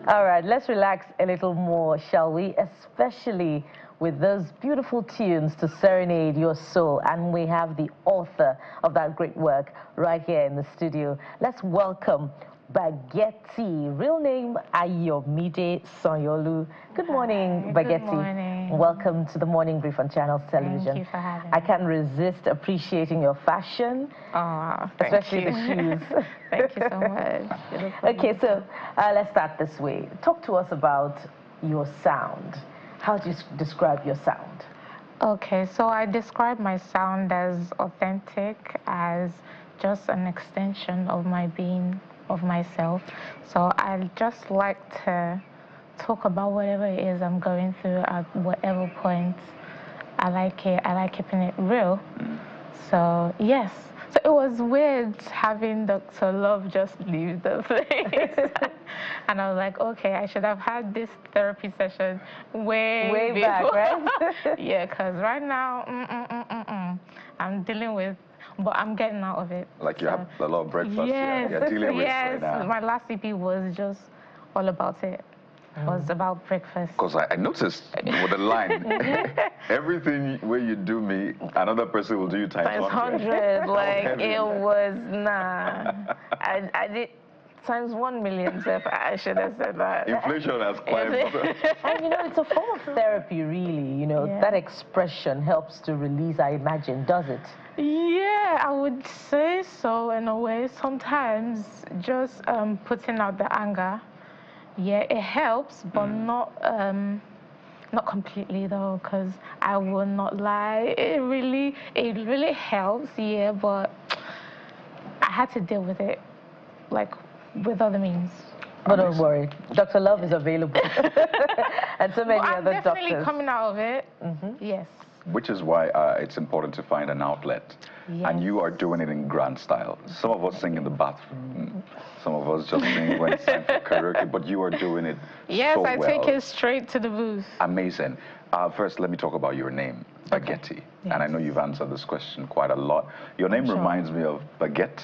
All right, let's relax a little more, shall we? Especially with those beautiful tunes to serenade your soul. And we have the author of that great work right here in the studio. Let's welcome Bagetti, real name Ayomide Sanyolu. Good morning, Bagetti. Good morning. Welcome to the Morning Brief on Channels Television. Thank you for having me. I can't resist appreciating your fashion, especially the shoes. Thank you so much. Okay, so let's start this way. Talk to us about your sound. How do you describe your sound? Okay, so I describe my sound as authentic, as just an extension of my being, of myself. So I just like to talk about whatever it is I'm going through at whatever point. I like it. I like keeping it real. So yes. So it was weird having Dr. Love just leave the place. And I was like, okay, I should have had this therapy session way back, right? Yeah, because right now, I'm dealing with, but I'm getting out of it. Like you have a lot of breakfast you're dealing with right now. My last EP was just all about it. It was about breakfast. Because I noticed with the line, everything where you do me, another person will do you times 100. Like it was, nah. I did times 1 million. So I should have said that. Inflation has climbed. And you know, it's a form of therapy, really. You know, that expression helps to release, I imagine, does it? Yeah, I would say so in a way. Sometimes just putting out the anger. Yeah, it helps, but not completely though, because I will not lie. It really helps, yeah, but I had to deal with it, like, with other means. But don't worry, Dr. Love is available, and so many other doctors. I'm definitely coming out of it, yes. Which is why it's important to find an outlet. Yes. And you are doing it in grand style. Some of us sing in the bathroom. Some of us just sing when it's time for karaoke, but you are doing it so well. Yes, I take it straight to the booth. Amazing. First, let me talk about your name, Bagetti. Yes. And I know you've answered this question quite a lot. Your name reminds me of baguette.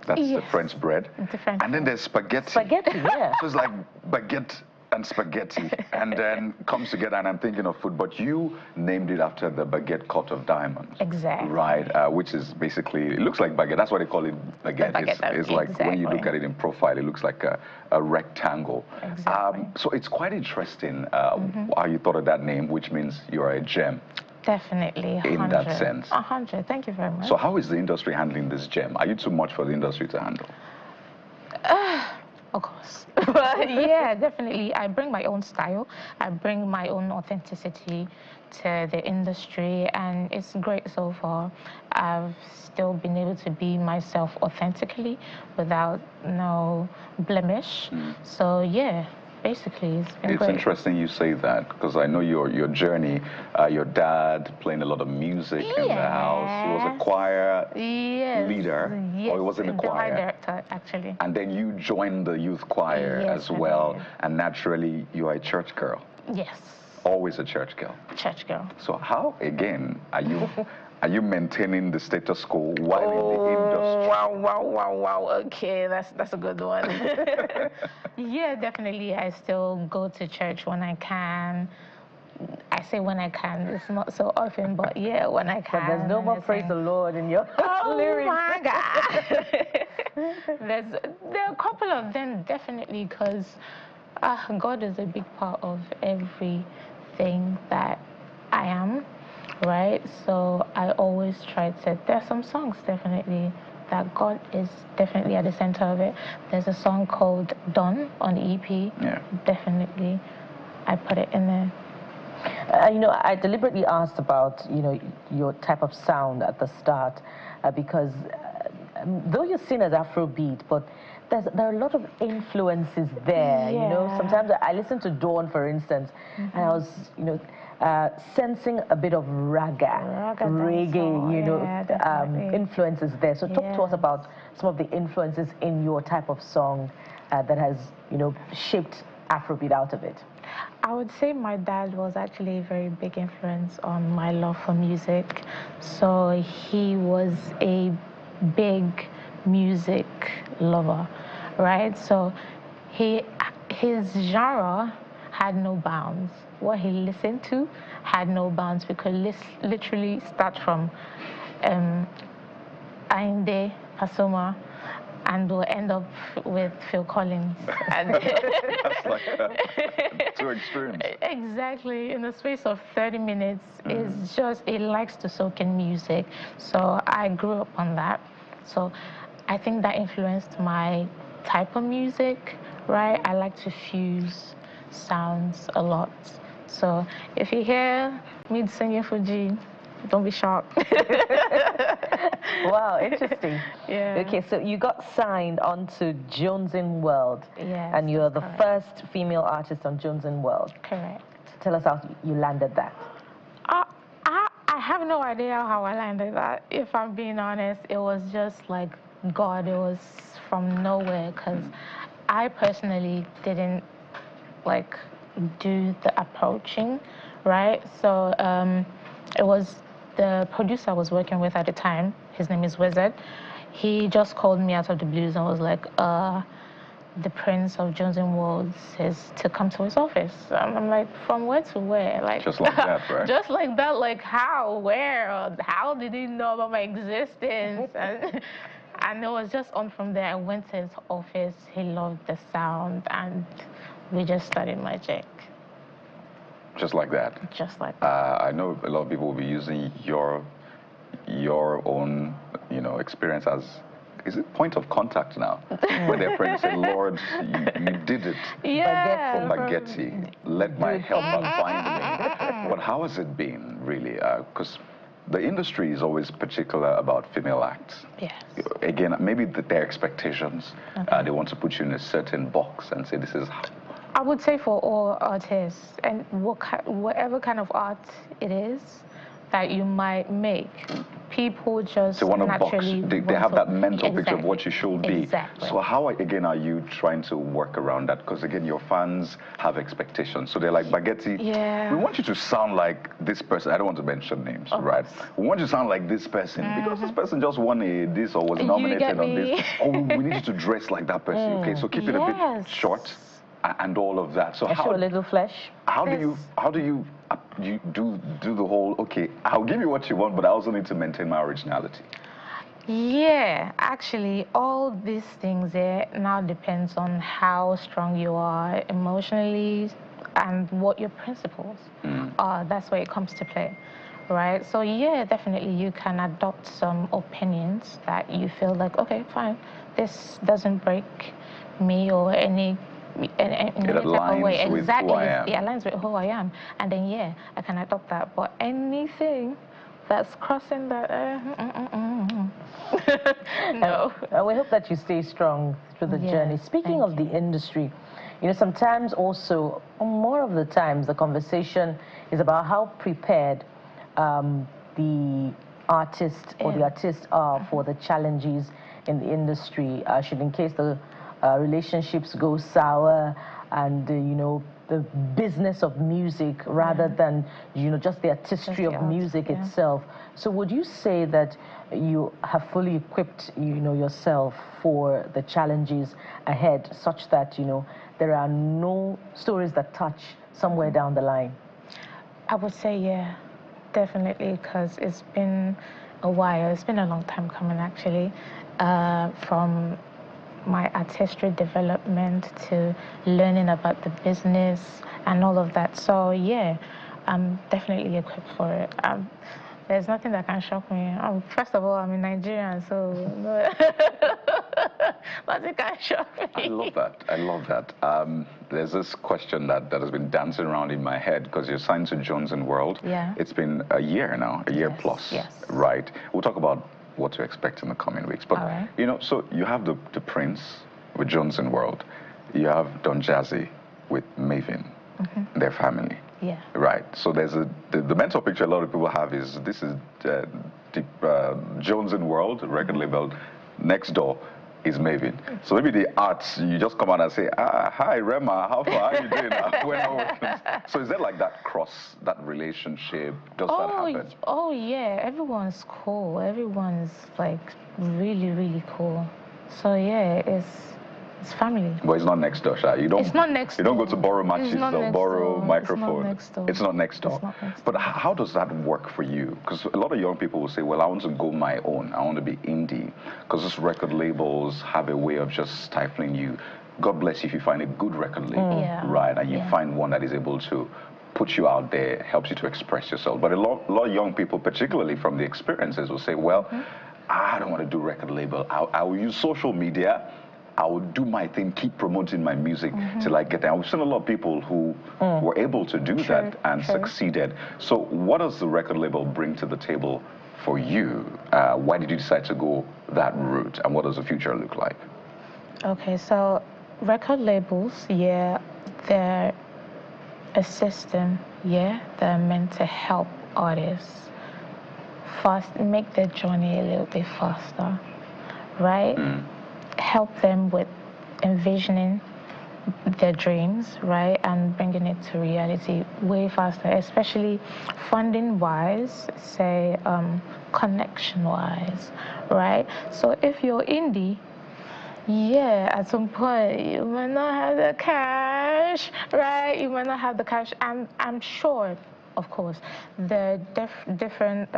That's the French bread. And then there's spaghetti. Spaghetti, yeah. So it's like baguette and spaghetti, and then comes together, and I'm thinking of food, but you named it after the baguette cut of diamonds. Exactly. Right, which is basically, it looks like baguette. That's why they call it baguette. It's like when you look at it in profile, it looks like a rectangle. Exactly. So it's quite interesting how you thought of that name, which means you're a gem. Definitely, 100. In that sense. 100, thank you very much. So how is the industry handling this gem? Are you too much for the industry to handle? Of course. But yeah, definitely. I bring my own style. I bring my own authenticity to the industry, and it's great so far. I've still been able to be myself authentically without no blemish. So yeah, basically it's been great. It's interesting you say that, because I know your journey, your dad playing a lot of music in the house. He was a choir leader, or he was in the choir. Director, actually. And then you joined the youth choir as well, and naturally you are a church girl. Yes. Always a church girl. Church girl. So how, again, are you maintaining the status quo while in the industry? Wow. Okay, that's a good one. Yeah, definitely. I still go to church when I can. I say when I can. It's not so often, but yeah, when I can. But there's no more praise the Lord in your lyrics. My God. There are a couple of them, definitely, because God is a big part of everything that I am. Right, so I always try to, there's some songs definitely that God is definitely at the center of it. There's a song called Done on the EP. Yeah. Definitely, I put it in there. You know, I deliberately asked about, you know, your type of sound at the start because though you're seen as Afrobeat, but there are a lot of influences there, you know. Sometimes I listen to Dawn, for instance, and I was, you know, sensing a bit of reggae, you know, influences there. So talk to us about some of the influences in your type of song that has, you know, shaped Afrobeat out of it. I would say my dad was actually a very big influence on my love for music. So he was a big music lover, right? So he his genre had no bounds. What he listened to had no bounds. We could literally start from Ainde, Pasoma, and we'll end up with Phil Collins. And That's like two extremes. Exactly. In the space of 30 minutes, it's just, it likes to soak in music. So I grew up on that. So I think that influenced my type of music, right? I like to fuse sounds a lot. So if you hear me singing Fuji, don't be shocked. Wow, interesting. Yeah. Okay, so you got signed onto Jones in World. Yes, and you're the correct. first female artist on Jones in World. Correct. Tell us how you landed that. I have no idea how I landed that. If I'm being honest, it was just like God. It was from nowhere, because I personally didn't like do the approaching, right? So it was the producer I was working with at the time. His name is Wizard. He just called me out of the blues and was like, the Prince of Jones and World says to come to his office. I'm like, from where to where? Like, just like that, right? Just like that, like how, where, how did he know about my existence? And it was just on from there. I went to his office. He loved the sound, and we just started magic. Just like that? Just like that. I know a lot of people will be using your own, experience as, is it point of contact now? When their friends say, Lord, you did it. Yeah. For Bagetti, let my helper find me. But how has it been, really? Because the industry is always particular about female acts. Yes. Again, maybe their expectations, they want to put you in a certain box and say, this is how. I would say for all artists, and whatever kind of art it is that you might make, people just naturally they have that mental picture of what you should be. Exactly. So how, again, are you trying to work around that? Because, again, your fans have expectations. So they're like, Bagetti, we want you to sound like this person. I don't want to mention names, right? We want you to sound like this person because this person just won this or was nominated on this. Or we need you to dress like that person. Okay, so keep it a bit short and all of that. So show a little flesh. How do you do the whole, okay, I'll give you what you want, but I also need to maintain my originality? Yeah, actually, all these things now depends on how strong you are emotionally and what your principles are. That's where it comes to play, right? So yeah, definitely you can adopt some opinions that you feel like, okay, fine, this doesn't break me or any aligns way. with exactly. who I am. It aligns with who I am, and then yeah, I can adopt that. But anything that's crossing that, no. And we hope that you stay strong through the journey. Speaking of the industry, sometimes also, more of the times, the conversation is about how prepared the artist or the artists are for the challenges in the industry, should in case the relationships go sour and, the business of music rather than, just the artistry of music itself. So would you say that you have fully equipped, yourself for the challenges ahead such that, there are no stories that touch somewhere down the line? I would say, yeah, definitely, because it's been a while. It's been a long time coming, actually, from my artistry development to learning about the business and all of that. So yeah, I'm definitely equipped for it. There's nothing that can shock me. First of all, I'm in Nigeria, so nothing can shock me. I love that. I love that. There's this question that has been dancing around in my head because you're signed to Jones and World. Yeah. It's been a year now, a year plus. Yes. Right. We'll talk about what to expect in the coming weeks. But, so you have the Prince with Jones and World. You have Don Jazzy with Maven, their family. Yeah. Right. So there's the mental picture a lot of people have is this is Jones and World, record label. Next door is Maven. So maybe the arts, you just come out and say, hi, Rema, how far are you doing? So is there like that that relationship? Does that happen? Oh, yeah. Everyone's cool. Everyone's like really, really cool. So yeah, It's family. But it's not next door, Sha. You don't. It's not next door. You don't go to borrow matches or borrow microphone. It's not next door. But how does that work for you? Because a lot of young people will say, well, I want to go my own. I want to be indie. Because these record labels have a way of just stifling you. God bless you if you find a good record label, right? And you find one that is able to put you out there, helps you to express yourself. But a lot of young people, particularly from the experiences, will say, well, I don't want to do record label. I will use social media. I will do my thing, keep promoting my music till I get there. We've seen a lot of people who were able to do that and succeeded. So what does the record label bring to the table for you? Why did you decide to go that route? And what does the future look like? Okay, so record labels, they're a system, they're meant to help artists make their journey a little bit faster, right? Help them with envisioning their dreams, right, and bringing it to reality way faster, especially funding-wise, say, connection-wise, right? So if you're indie, at some point, you might not have the cash, right? You might not have the cash. I'm sure, of course, there are different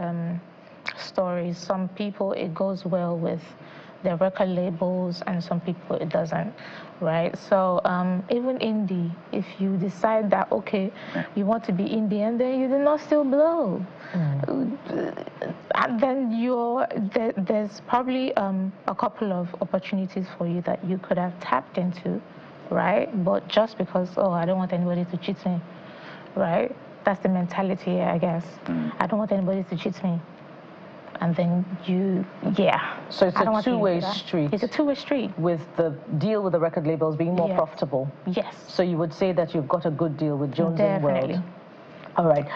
stories. Some people, it goes well with their record labels, and some people it doesn't, right? So even indie, if you decide that, okay, you want to be indie and then you did not still blow, and then there's probably a couple of opportunities for you that you could have tapped into, right? But just because, oh, I don't want anybody to cheat me, right? That's the mentality, I guess. I don't want anybody to cheat me. And then So it's a two-way street. It's a two-way street. With the deal with the record labels being more profitable. Yes. So you would say that you've got a good deal with Jones & World. All right.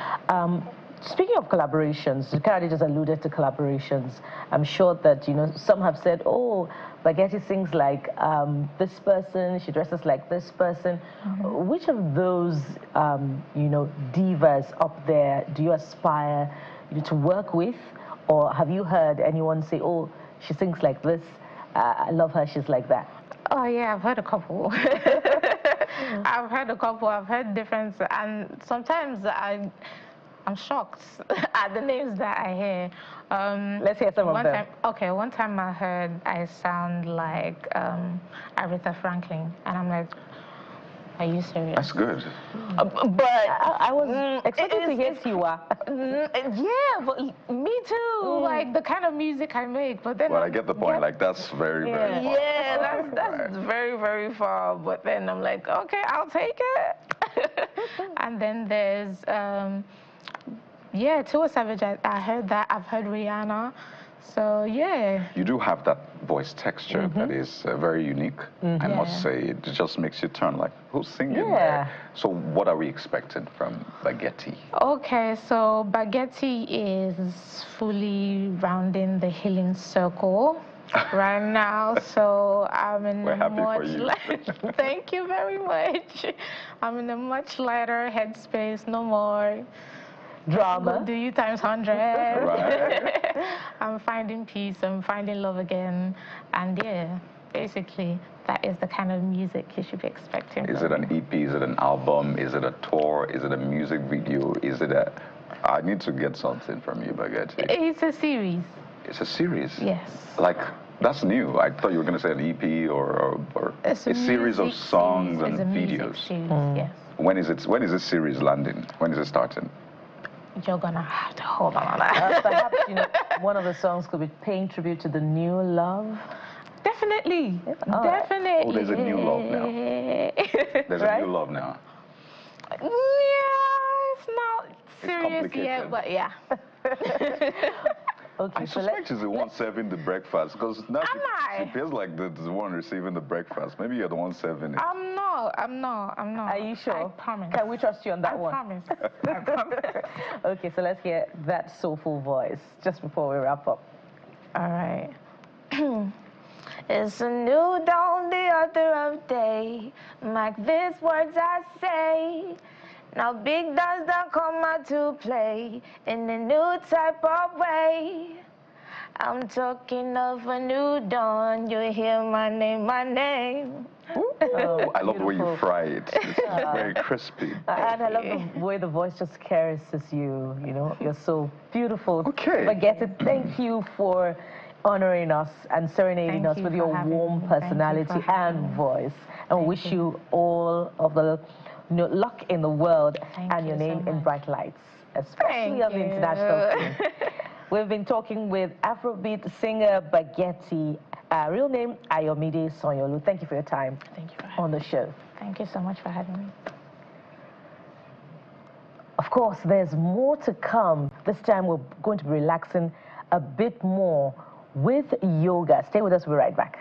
Speaking of collaborations, Kennedy just alluded to collaborations. I'm sure that, some have said, oh, Bagetti sings like this person, she dresses like this person. Which of those, divas up there do you aspire to work with? Or have you heard anyone say, oh, she sings like this, I love her, she's like that? Oh, yeah, I've heard a couple. I've heard different, and sometimes I'm shocked at the names that I hear. Let's hear some of them. One time I heard I sound like Aretha Franklin, and I'm like, are you serious? That's good. But I was expecting to hear Tiwa. Yeah, but me too. Like the kind of music I make, but then. Well, I get the point. Like that's very, very far. Yeah, that's very, very far. But then I'm like, okay, I'll take it. And then there's Tiwa Savage. I heard that. I've heard Rihanna. So yeah. You do have that voice texture that is very unique. I must say, it just makes you turn like, who's singing there? So what are we expecting from Bagetti? Okay, so Bagetti is fully rounding the healing circle right now. So I'm in We're a happy much for you. Thank you very much. I'm in a much lighter headspace. No more drama. Do you times 100. Right. I'm finding peace. I'm finding love again. And basically, that is the kind of music you should be expecting. Is it an EP? Is it an album? Is it a tour? Is it a music video? Is it a... I need to get something from you, Bagetti. It's a series. It's a series? Yes. Like, that's new. I thought you were going to say an EP or a series of songs and videos. Series, yes. When is this series landing? When is it starting? You're gonna have to hold on that. Perhaps one of the songs could be paying tribute to the new love. Definitely, definitely. Oh, there's a new love now. There's a new love now. Yeah, it's not serious yet, but yeah. Okay, I suspect she's the one serving the breakfast, because now she feels like the one receiving the breakfast. Maybe you're the one serving it. I'm not. Are you sure? I promise. Can we trust you on that one? I promise. Okay, so let's hear that soulful voice just before we wrap up. All right. It's a new dawn, the author of day. Mark these words I say. Now big does don't come out to play in a new type of way. I'm talking of a new dawn. You hear my name, my name. Oh, I love the way you fry it. It's very crispy. And I love the way the voice just caresses you. You know, you're so beautiful. Okay. Bagetti, thank you for honoring us and serenading us with your warm personality and voice. And wish you all of the luck in the world and your name in bright lights, especially on the international scene. We've been talking with Afrobeat singer Bagetti, real name Ayomide Sanyolu. Thank you for your time on the show. Thank you so much for having me. Of course, there's more to come. This time we're going to be relaxing a bit more with yoga. Stay with us, we'll be right back.